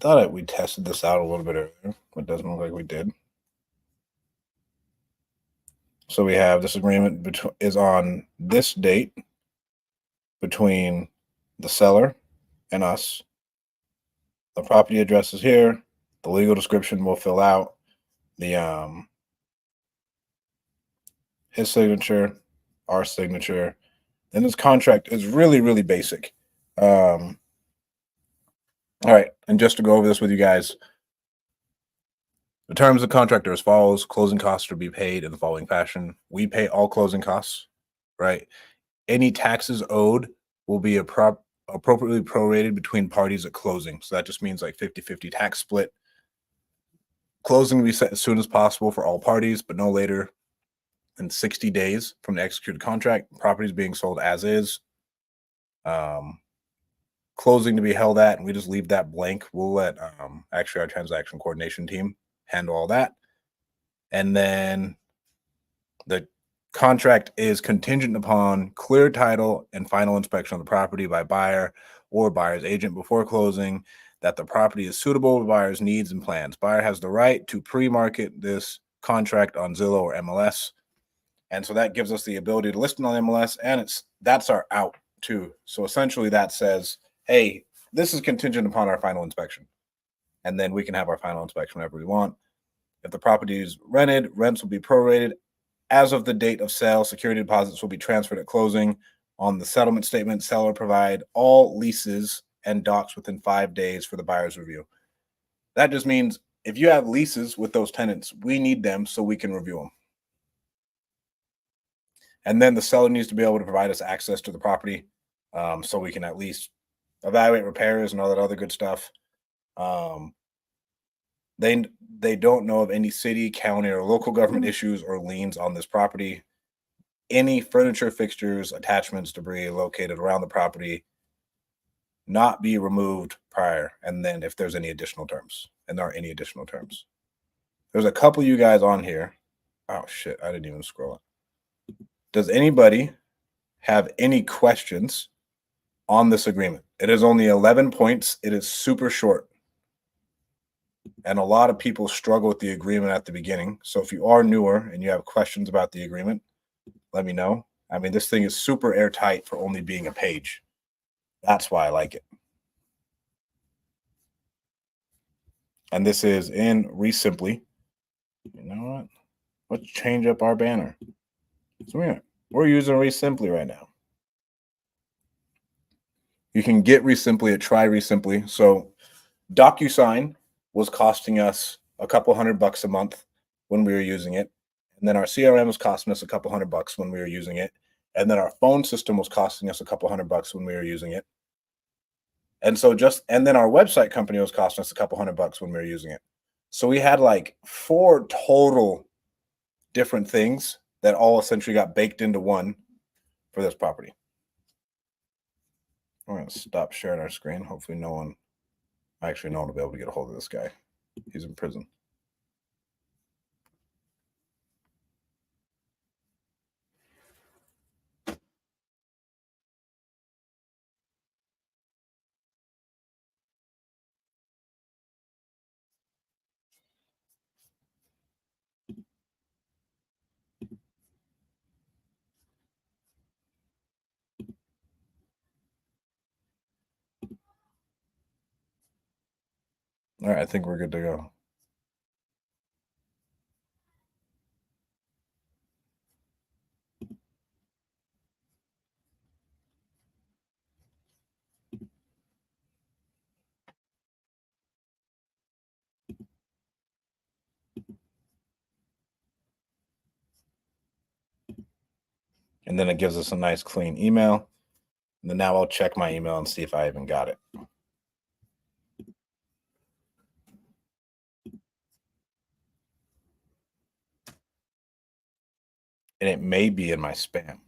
thought we tested this out a little bit earlier, but it doesn't look like we did. So we have this agreement is on this date between the seller and us. The property address is here. The legal description will fill out. The his signature, our signature. And this contract is really, really basic. All right. And just to go over this with you guys, the terms of the contract are as follows. Closing costs are to be paid in the following fashion. We pay all closing costs, right? Any taxes owed will be appropriately prorated between parties at closing. So that just means like 50-50 tax split. Closing will be set as soon as possible for all parties, but no later than 60 days from the executed contract. Properties being sold as is. Closing to be held at, and we just leave that blank. We'll let actually our transaction coordination team handle all that. And then the contract is contingent upon clear title and final inspection of the property by buyer or buyer's agent before closing, that the property is suitable to buyer's needs and plans. Buyer has the right to pre-market this contract on Zillow or MLS. And so that gives us the ability to list it on MLS, and that's our out too. So essentially that says, hey, this is contingent upon our final inspection. And then we can have our final inspection whenever we want. If the property is rented, rents will be prorated. As of the date of sale, security deposits will be transferred at closing. On the settlement statement, seller provide all leases and docs within 5 days for the buyer's review. That just means if you have leases with those tenants, we need them so we can review them. And then the seller needs to be able to provide us access to the property, so we can at least evaluate repairs and all that other good stuff. They don't know of any city, county, or local government issues or liens on this property. Any furniture, fixtures, attachments, debris located around the property not be removed prior. And then if there's any additional terms, and there are any additional terms. There's a couple of you guys on here. Oh shit, I didn't even scroll it. Does anybody have any questions on this agreement? It is only 11 points. It is super short. And a lot of people struggle with the agreement at the beginning. So if you are newer and you have questions about the agreement, let me know. I mean, this thing is super airtight for only being a page. That's why I like it. And this is in Resimply. You know what? Let's change up our banner. So we're using Resimply right now. You can get Resimply at Try Resimply. So DocuSign was costing us a couple $100 a month when we were using it. And then our CRM was costing us a couple $100 when we were using it. And then our phone system was costing us a couple $100 when we were using it. And then our website company was costing us a couple $100 when we were using it. So we had like 4 total different things that all essentially got baked into one for this property. We're going to stop sharing our screen. Hopefully no one will be able to get a hold of this guy. He's in prison. All right, I think we're good to go. And then it gives us a nice clean email. And then now I'll check my email and see if I even got it. And it may be in my spam.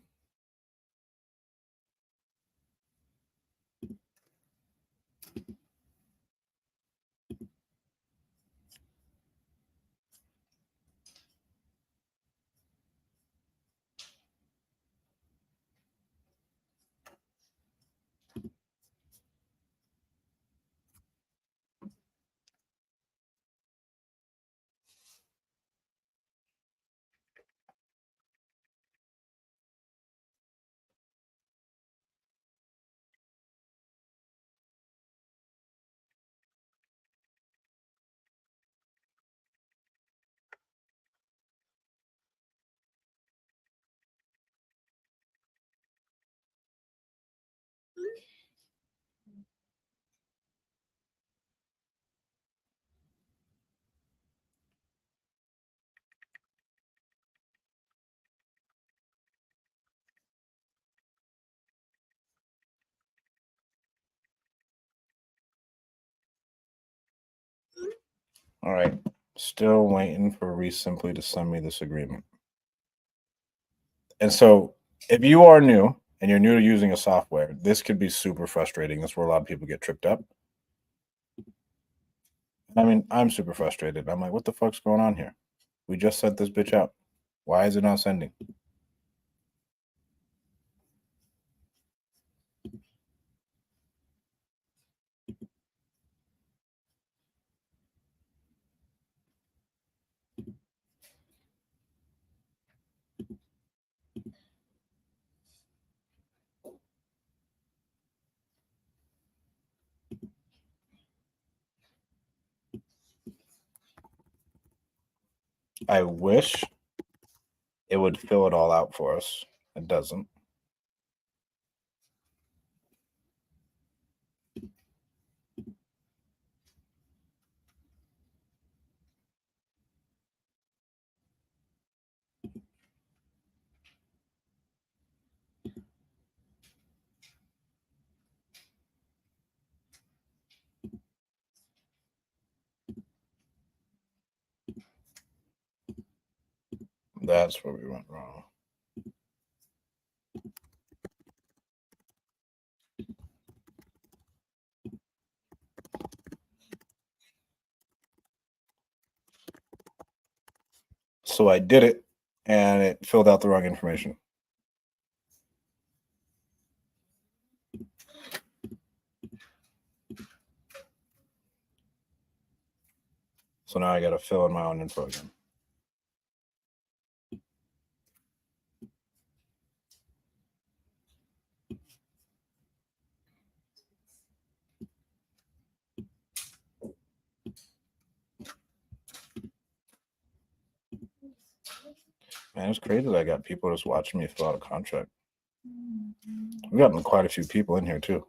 All right. Still waiting for Reese Simply to send me this agreement. And so if you are new and you're new to using a software, this could be super frustrating. That's where a lot of people get tripped up. I mean, I'm super frustrated. I'm like, what the fuck's going on here? We just sent this bitch out. Why is it not sending? I wish it would fill it all out for us. It doesn't. That's where we went wrong. So I did it, and it filled out the wrong information. So now I got to fill in my own info again. Man, it's crazy that I got people just watching me fill out a contract. We've gotten quite a few people in here, too.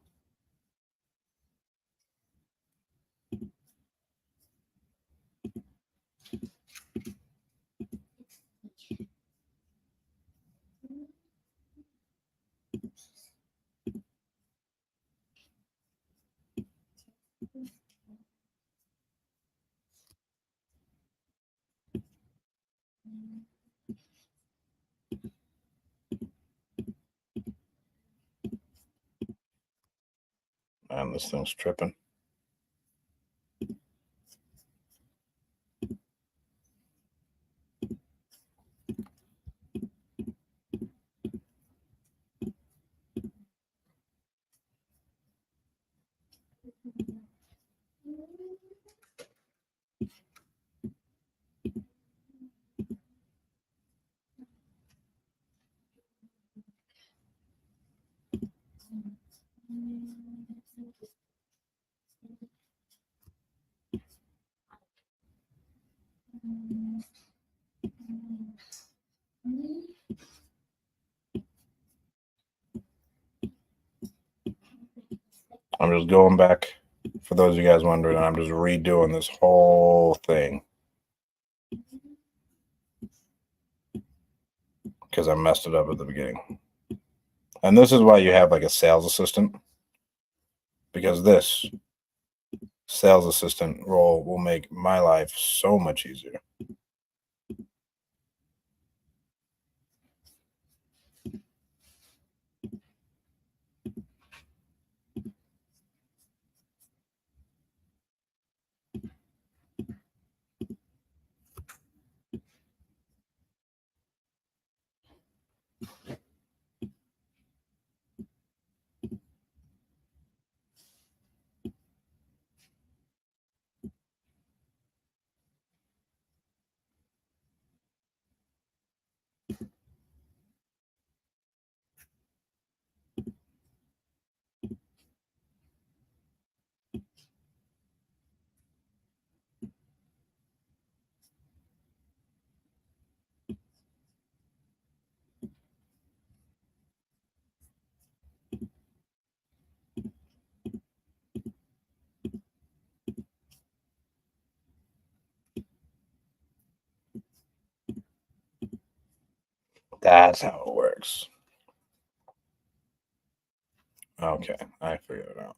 Man, this thing's tripping. I'm just going back, for those of you guys wondering, I'm just redoing this whole thing because I messed it up at the beginning. And this is why you have like a sales assistant, because this sales assistant role will make my life so much easier. That's how it works. Okay, I figured it out.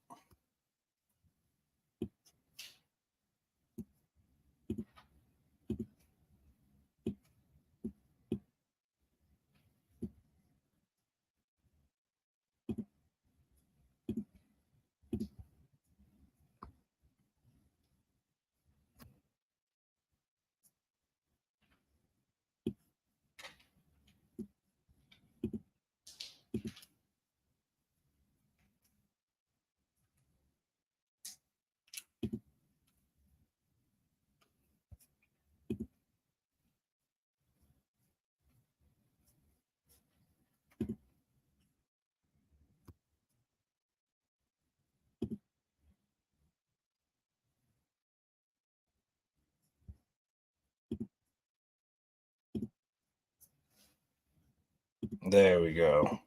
There we go.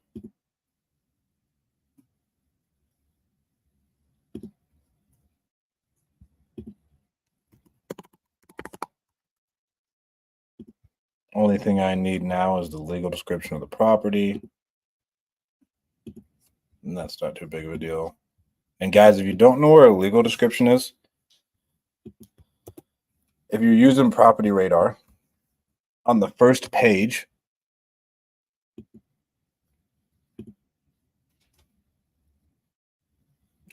Only thing I need now is the legal description of the property. And that's not too big of a deal. And guys, if you don't know where a legal description is, if you're using Property Radar, on the first page,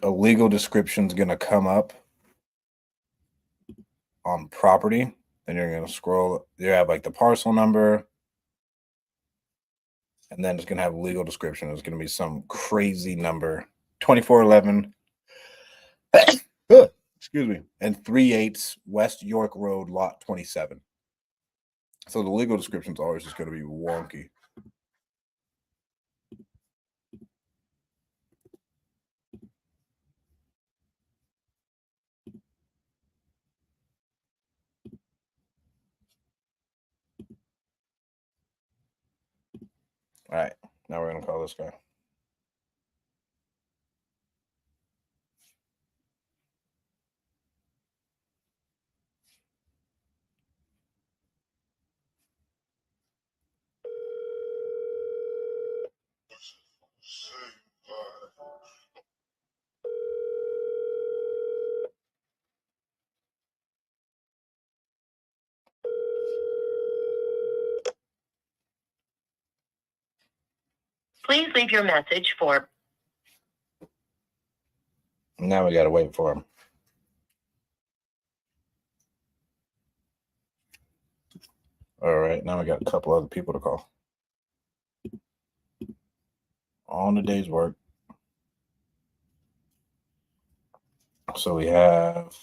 a legal description is going to come up on property. Then you're going to scroll. You have like the parcel number, and then it's going to have legal description. It's going to be some crazy number, 2411. Excuse me, and 3/8 West York Road, Lot 27. So the legal description is always just going to be wonky. All right, now we're going to call this guy. Please leave your message for. Now we got to wait for him. All right, now we got a couple other people to call. On the day's work. So we have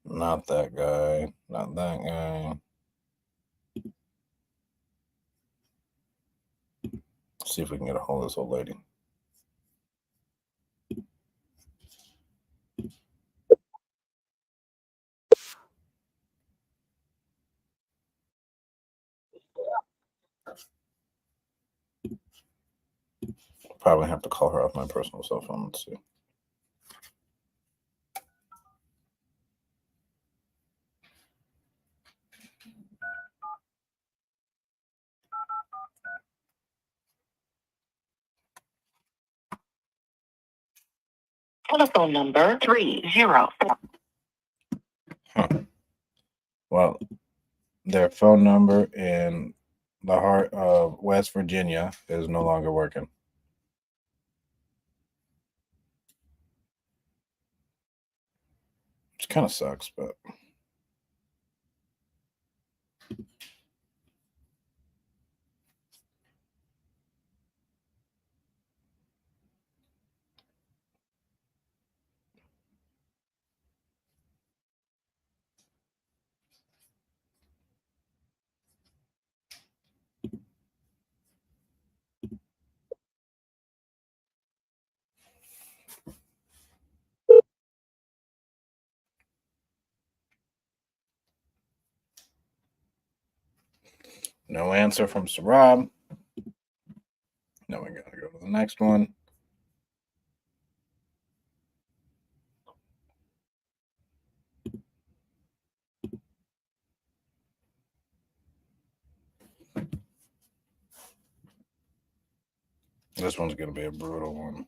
not that guy, not that guy. Let's see if we can get a hold of this old lady. Probably have to call her off my personal cell phone. Let's see. Telephone number 304. Huh. Well, their phone number in the heart of West Virginia is no longer working. Which kind of sucks, but no answer from Sarab. Now we gotta go to the next one. This one's gonna be a brutal one.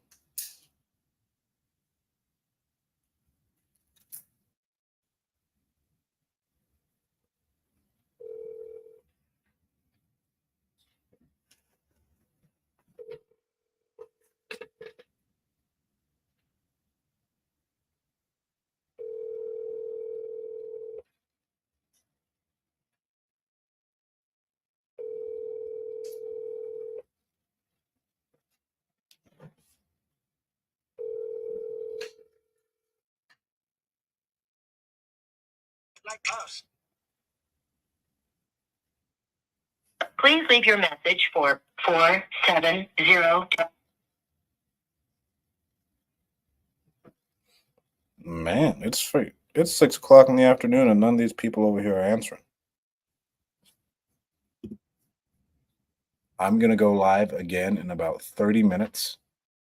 Please leave your message for 470. Man, it's 6 o'clock in the afternoon, and none of these people over here are answering. I'm going to go live again in about 30 minutes,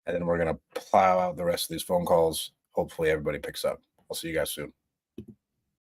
and then we're going to plow out the rest of these phone calls. Hopefully everybody picks up. I'll see you guys soon.